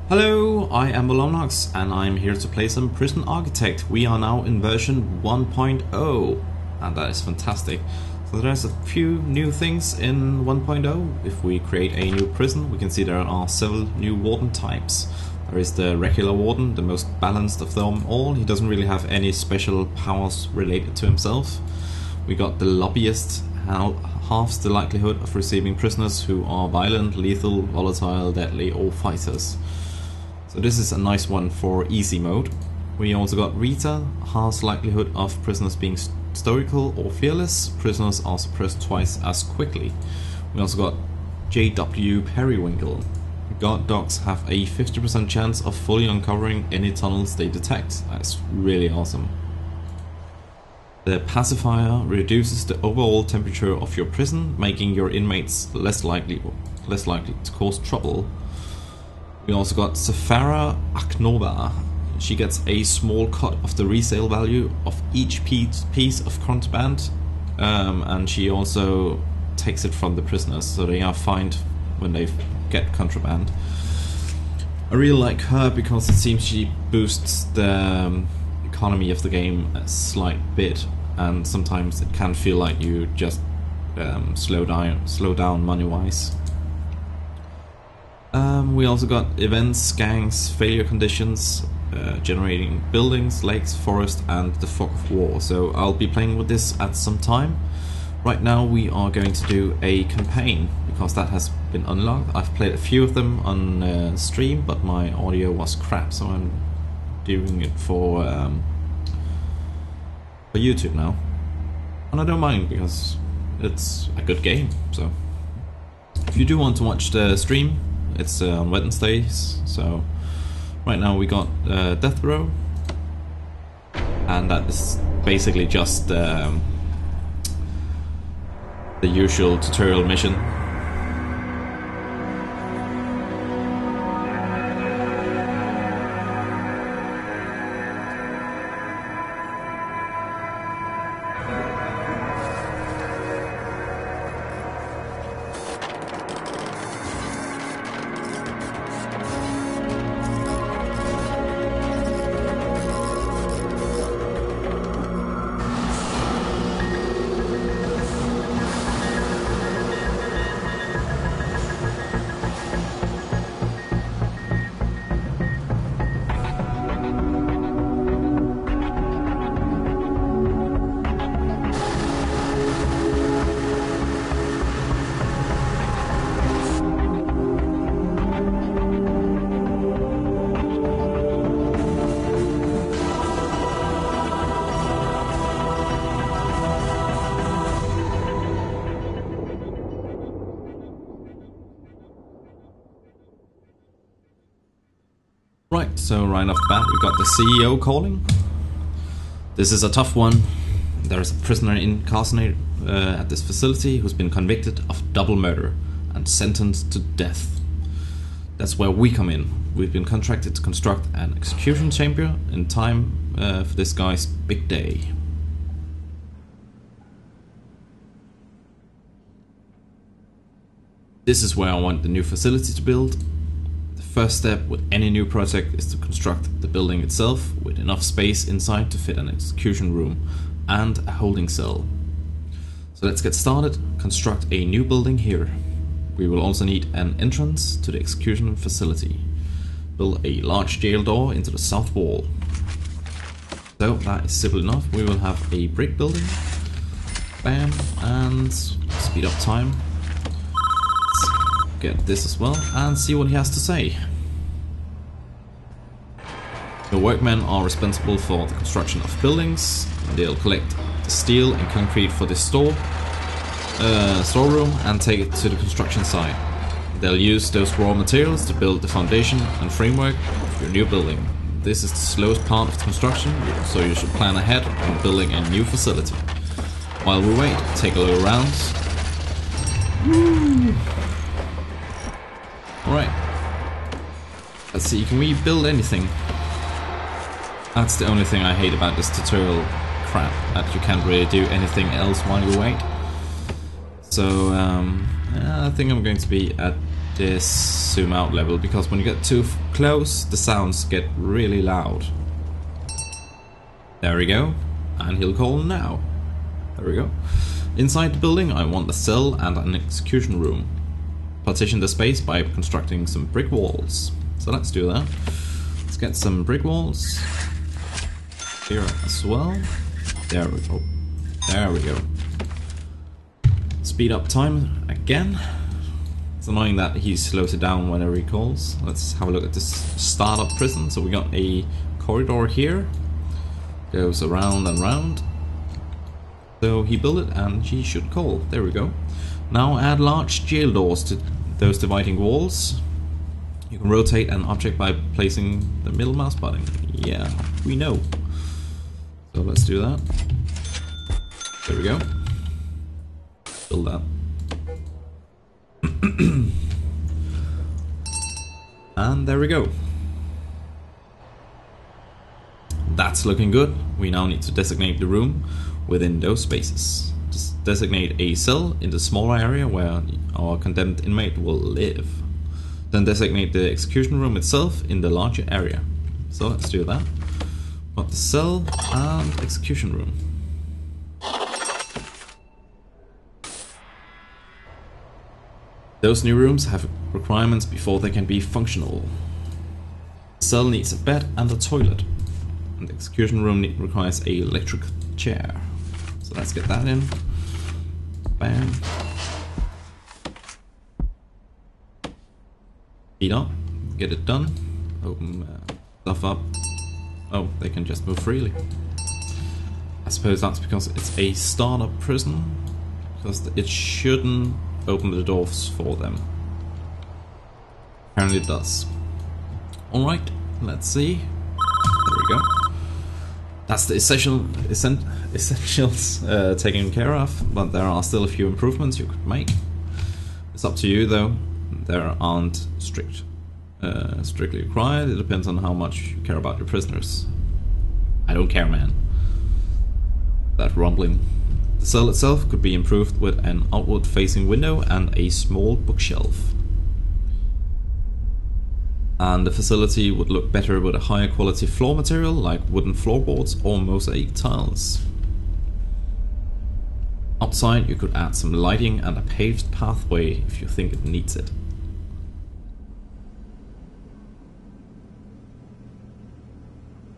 Hello, I am Volumunox and I'm here to play some Prison Architect. We are now in version 1.0 and that is fantastic. So there's a few new things in 1.0. If we create a new prison, we can see there are several new warden types. There is the regular warden, the most balanced of them all. He doesn't really have any special powers related to himself. We got the lobbyist, halves the likelihood of receiving prisoners who are violent, lethal, volatile, deadly or fighters. So this is a nice one for easy mode. We also got Rita, halves likelihood of prisoners being stoical or fearless. Prisoners are suppressed twice as quickly. We also got JW Periwinkle. Guard dogs have a 50% chance of fully uncovering any tunnels they detect. That's really awesome. The pacifier reduces the overall temperature of your prison, making your inmates less likely to cause trouble. We also got Safara Aknova. She gets a small cut of the resale value of each piece of contraband, and she also takes it from the prisoners, so they are fined when they get contraband. I really like her because it seems she boosts the economy of the game a slight bit, and sometimes it can feel like you just slow down money-wise. We also got events, gangs, failure conditions, generating buildings, lakes, forest and the fog of war. So I'll be playing with this at some time. Right now we are going to do a campaign because that has been unlocked. I've played a few of them on stream, but my audio was crap, so I'm doing it for YouTube now. And I don't mind because it's a good game. So if you do want to watch the stream, it's on Wednesdays. So right now we got Death Row, and that is basically just the usual tutorial mission. Right, so right off the bat we got the CEO calling. This is a tough one. There is a prisoner incarcerated at this facility who's been convicted of double murder and sentenced to death. That's where we come in. We've been contracted to construct an execution chamber in time for this guy's big day. This is where I want the new facility to build. First step with any new project is to construct the building itself with enough space inside to fit an execution room and a holding cell. So let's get started. Construct a new building here. We will also need an entrance to the execution facility. Build a large jail door into the south wall. So that is simple enough. We will have a brick building. Bam, and speed up time. Get this as well and see what he has to say. The workmen are responsible for the construction of buildings. They'll collect the steel and concrete for this storeroom and take it to the construction site. They'll use those raw materials to build the foundation and framework of your new building. This is the slowest part of the construction, so you should plan ahead on building a new facility. While we wait, take a look around. Woo. Alright, let's see, can we build anything? That's the only thing I hate about this tutorial crap, that you can't really do anything else while you wait. So, I think I'm going to be at this zoom out level, because when you get too close, the sounds get really loud. There we go, and he'll call now. There we go. Inside the building, I want a cell and an execution room. Partition the space by constructing some brick walls. So let's do that. Let's get some brick walls here as well. There we go. There we go. Speed up time again. It's annoying that he slows it down whenever he calls. Let's have a look at this startup prison. So we got a corridor here. Goes around and round. So he built it and he should call. There we go. Now add large jail doors to those dividing walls. You can rotate an object by placing the middle mouse button. Yeah, we know. So let's do that. There we go. Build that. And there we go. That's looking good. We now need to designate the room within those spaces. Just designate a cell in the smaller area where our condemned inmate will live. Then designate the execution room itself in the larger area. So let's do that. Got the cell and execution room. Those new rooms have requirements before they can be functional. The cell needs a bed and a toilet. And the execution room requires a electric chair. So let's get that in. Bam. Speed up. Get it done. Open stuff up. Oh, they can just move freely. I suppose that's because it's a startup prison. Because it shouldn't open the doors for them. Apparently it does. Alright, let's see. There we go. That's the essentials taken care of, but there are still a few improvements you could make. It's up to you though. There aren't strictly required. It depends on how much you care about your prisoners. I don't care, man. That rumbling. The cell itself could be improved with an outward facing window and a small bookshelf. And the facility would look better with a higher quality floor material like wooden floorboards or mosaic tiles. Outside you could add some lighting and a paved pathway if you think it needs it.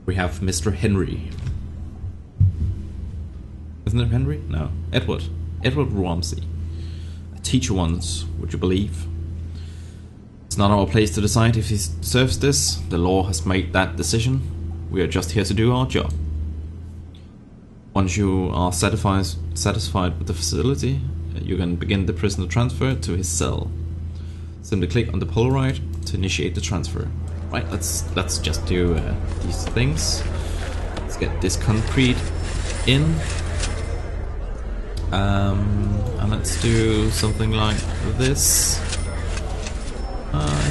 We have Mr. Henry. Isn't it Henry? No. Edward. Edward Ramsey. A teacher once, would you believe? It's not our place to decide if he deserves this. The law has made that decision. We are just here to do our job. Once you are satisfied with the facility, you can begin the prisoner transfer to his cell. Simply click on the Polaroid to initiate the transfer. Right, let's just do these things. Let's get this concrete in. And let's do something like this.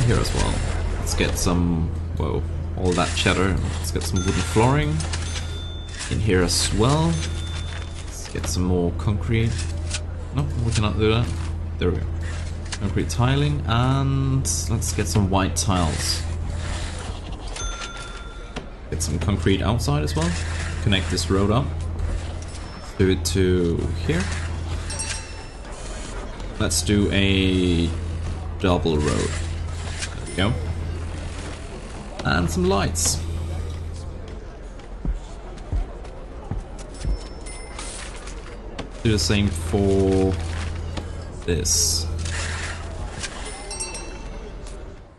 Here as well. Let's get some, whoa, all that cheddar. Let's get some wooden flooring in here as well. Let's get some more concrete. No, we cannot do that. There we go. Concrete tiling, and let's get some white tiles. Get some concrete outside as well. Connect this road up. Let's do it to here. Let's do a double road. There we go. And some lights. Do the same for this.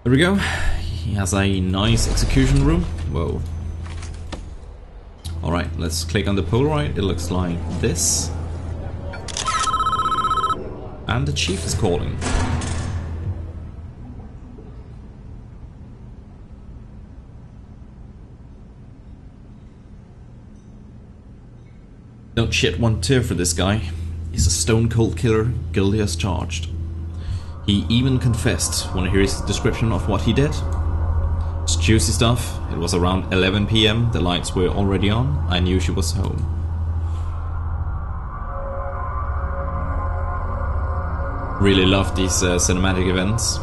There we go. He has a nice execution room. Whoa. Alright, let's click on the Polaroid. It looks like this. And the chief is calling. Don't shed one tear for this guy. He's a stone cold killer, guilty as charged. He even confessed when I hear his description of what he did. It's juicy stuff. It was around 11 PM, the lights were already on. I knew she was home. Really love these cinematic events.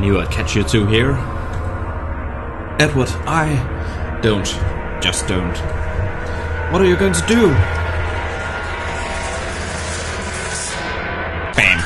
knew I'd catch you two here. Edward, Don't. Just don't. What are you going to do? Bam.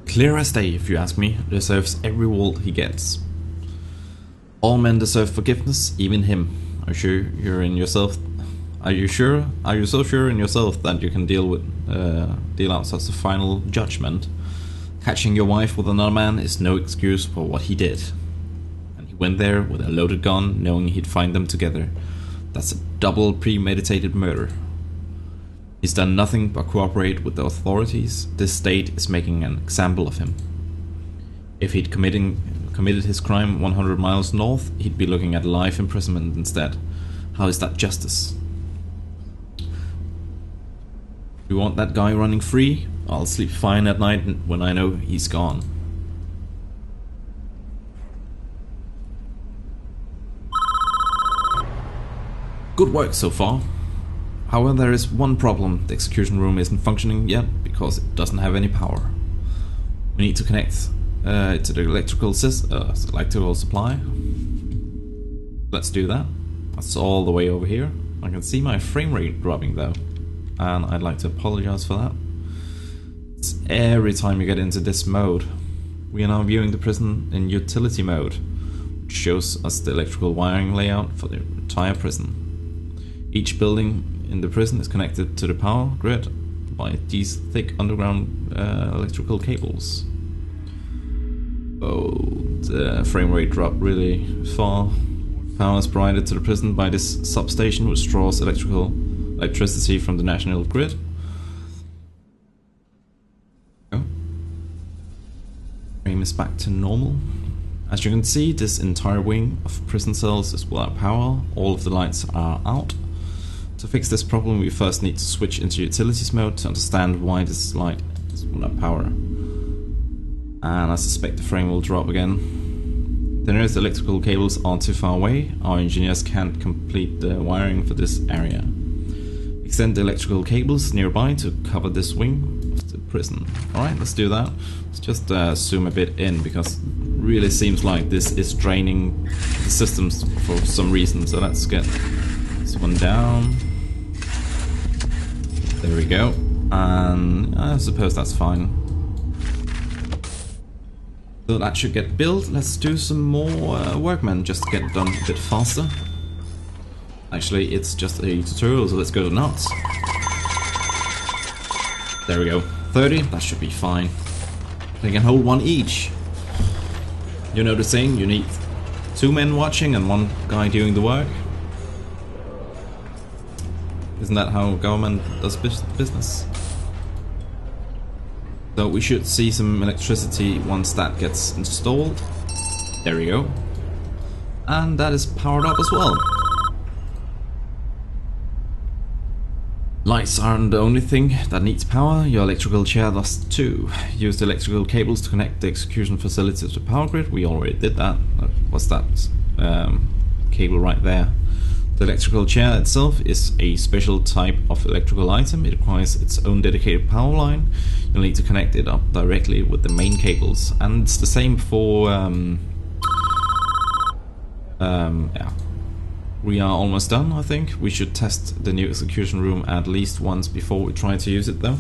Clear as day, if you ask me, deserves every walt he gets. All men deserve forgiveness, even him. Are you sure you're in yourself? Are you sure? Are you so sure in yourself that you can deal out such a final judgment? Catching your wife with another man is no excuse for what he did. And he went there with a loaded gun, knowing he'd find them together. That's a double premeditated murder. He's done nothing but cooperate with the authorities. This state is making an example of him. If he'd committed his crime 100 miles north, he'd be looking at life imprisonment instead. How is that justice? You want that guy running free? I'll sleep fine at night when I know he's gone. Good work so far. However, there is one problem. The execution room isn't functioning yet because it doesn't have any power. We need to connect it to the electrical supply. Let's do that. That's all the way over here. I can see my frame rate dropping though, and I'd like to apologize for that. It's every time you get into this mode. We are now viewing the prison in utility mode, which shows us the electrical wiring layout for the entire prison. Each building in the prison is connected to the power grid by these thick underground electrical cables. Oh, the frame rate dropped really far. Power is provided to the prison by this substation, which draws electricity from the national grid. Oh. Frame is back to normal. As you can see, this entire wing of prison cells is without power. All of the lights are out. To fix this problem, we first need to switch into utilities mode to understand why this light is without power. And I suspect the frame will drop again. The nearest electrical cables are too far away. Our engineers can't complete the wiring for this area. Extend the electrical cables nearby to cover this wing of the prison. Alright, let's do that. Let's just zoom a bit in, because it really seems like this is draining the systems for some reason. So let's get this one down. There we go, and I suppose that's fine. So that should get built. Let's do some more workmen just to get it done a bit faster. Actually, it's just a tutorial, so let's go to nuts. There we go, 30, that should be fine. They can hold one each. You know the saying, you need 2 men watching and 1 guy doing the work. Isn't that how government does business? So we should see some electricity once that gets installed. There we go. And that is powered up as well. Lights aren't the only thing that needs power. Your electrical chair does too. Use the electrical cables to connect the execution facility to the power grid. We already did that. What's that cable right there? The electrical chair itself is a special type of electrical item. It requires its own dedicated power line. You'll need to connect it up directly with the main cables, and it's the same for yeah. We are almost done, I think. We should test the new execution room at least once before we try to use it though.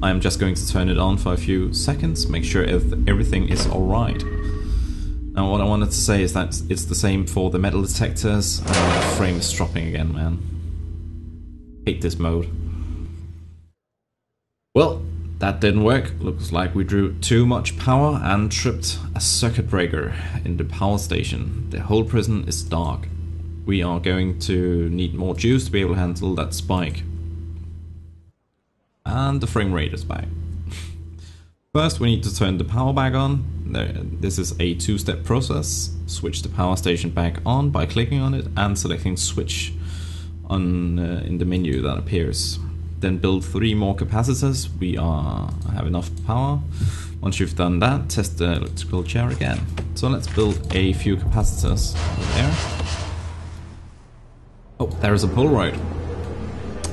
I am just going to turn it on for a few seconds, make sure everything is alright. Now what I wanted to say is that it's the same for the metal detectors. The frame is dropping again, man. Hate this mode. Well, that didn't work. Looks like we drew too much power and tripped a circuit breaker in the power station. The whole prison is dark. we are going to need more juice to be able to handle that spike. And the frame rate is back. First we need to turn the power back on. This is a two-step process. Switch the power station back on by clicking on it and selecting switch on in the menu that appears. Then build 3 more capacitors. We have enough power. Once you've done that, test the electrical chair again. So let's build a few capacitors over there. Oh, there is a Polaroid.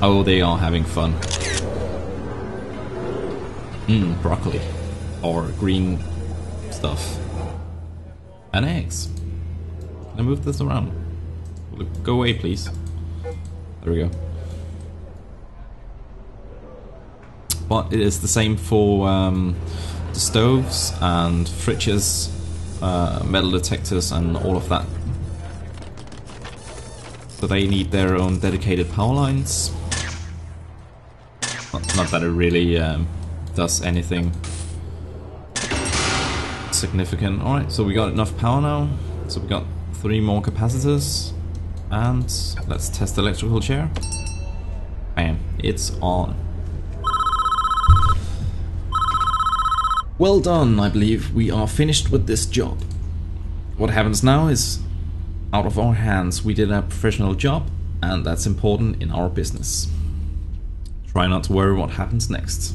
Oh, they are having fun. Broccoli. Or green stuff. And eggs. Can I move this around? Go away, please. There we go. But it is the same for the stoves and fridges, metal detectors and all of that. So they need their own dedicated power lines. Not that it really does anything significant. Alright, so we got enough power now. So we got 3 more capacitors. And let's test the electrical chair. Bam, it's on. Well done, I believe we are finished with this job. What happens now is out of our hands. We did a professional job, and that's important in our business. Try not to worry what happens next.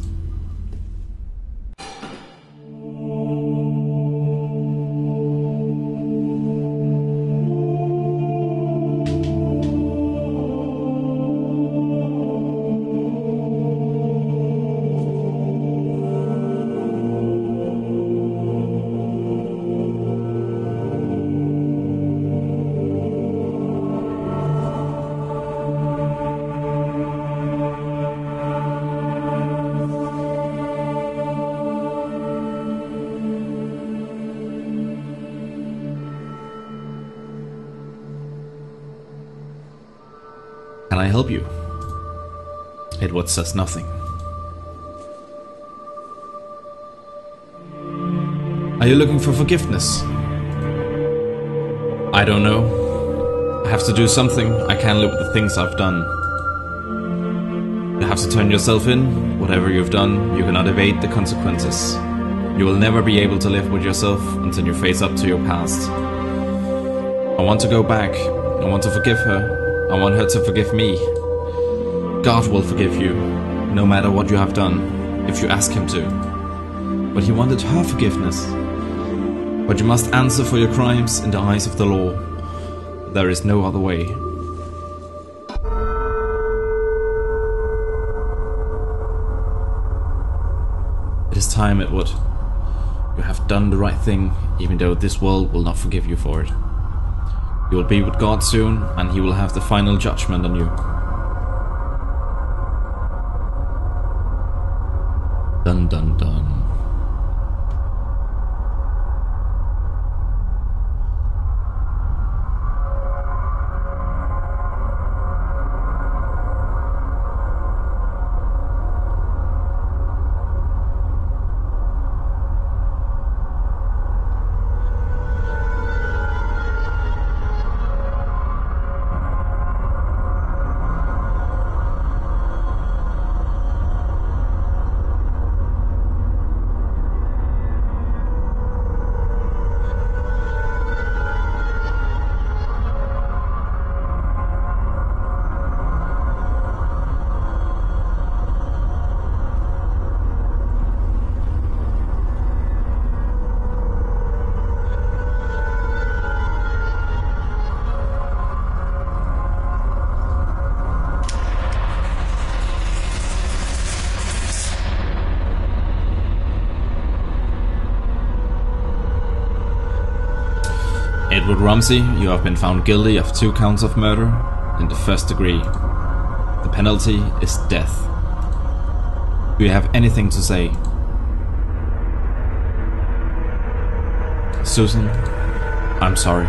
Can I help you? Edward says nothing. Are you looking for forgiveness? I don't know. I have to do something. I can't live with the things I've done. You have to turn yourself in. Whatever you've done, you cannot evade the consequences. You will never be able to live with yourself until you face up to your past. I want to go back. I want to forgive her. I want her to forgive me. God will forgive you, no matter what you have done, if you ask him to. But he wanted her forgiveness. But you must answer for your crimes in the eyes of the law. There is no other way. It is time, Edward. You have done the right thing, even though this world will not forgive you for it. You will be with God soon, and he will have the final judgment on you. Dun dun dun. Edward Rumsey, you have been found guilty of 2 counts of murder in the 1st degree. The penalty is death. Do you have anything to say? Susan, I'm sorry.